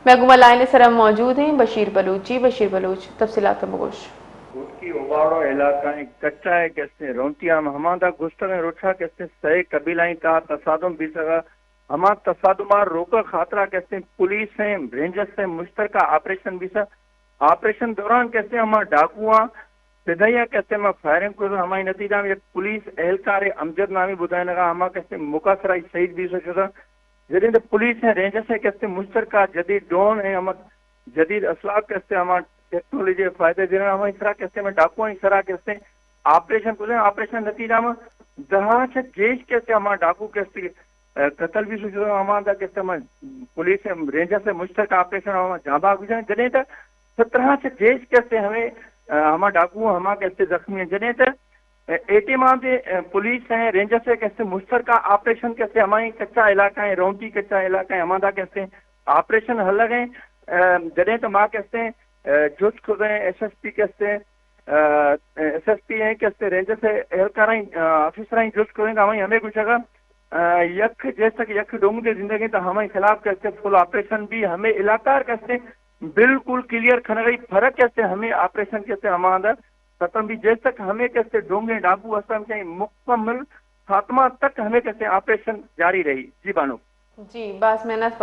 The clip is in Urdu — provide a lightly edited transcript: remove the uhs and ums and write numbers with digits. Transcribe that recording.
محکمہ لائن سرم موجود ہیں بشیر بلوچ جی بشیر بلوچ تفصیلات مگوش کی اوباڑو علاقہ کچا ہے کیسے رونتیا ہمادا گستر روچا کیسے سہ قبیلائی تا تصادم بھی سگا ہما تصادمات روکا خاطرہ کیسے پولیس ہیں رینجرز سے مشترکہ آپریشن بھی سا آپریشن دوران کیسے ہما ڈاکواں سدھیا کیسے میں فائرنگ کو ہمارے نتیجہ میں ایک پولیس اہلکار امجد نامی بتائے لگا ہما کیسے مقاصرہ شہید بھی سکتا جدید پولیس ہیں رینجرز سے کیسے مشترکہ جدید ڈرون ہیں ہم جدید اسلاق کیسے ہمارا ٹیکنالوجی فائدے دینا ہم اس طرح کیسے میں ڈاکو اس طرح کیسے آپریشن کو آپریشن نتیجہ میں جہاں سے جیش کیسے ہمارا ڈاکو کیسے قتل بھی سوچا ہمارا کیسے میں پولیس رینجر سے مشترکہ آپریشن جہاں باغ بھی جائیں جدید 17 سے جیش کیسے ہمیں ہمارا ڈاکو ہما کیسے زخمی ہیں جدید اعتماد پولیس ہیں رینجر سے کیسے مشترکہ آپریشن کیسے ہمارے کچا علاقہ ہے رونٹی کچا علاقہ ہے ہمارا کیسے آپریشن حل لگے جدید ماں کیسے جج کو ایس ایس پی کیسے ایس ایس پی ہیں کیسے رینجر سے اہلکار آفیسر ہیں جج کو ہمیں کچھ اگر یک جیسا کہ یک ڈوم کی زندگی تو ہمارے خلاف کیسے فل آپریشن بھی ہمیں علاقہ کیسے بالکل کلیئر کھنا گئی فرق کیسے ہمیں آپریشن کیسے ہمارا ختم بھی جیسے تک ہمیں کیسے ڈونگے ڈاکو اسلم چاہیے مکمل خاتمہ تک ہمیں کیسے آپریشن جاری رہی جی بانو جی باس محنت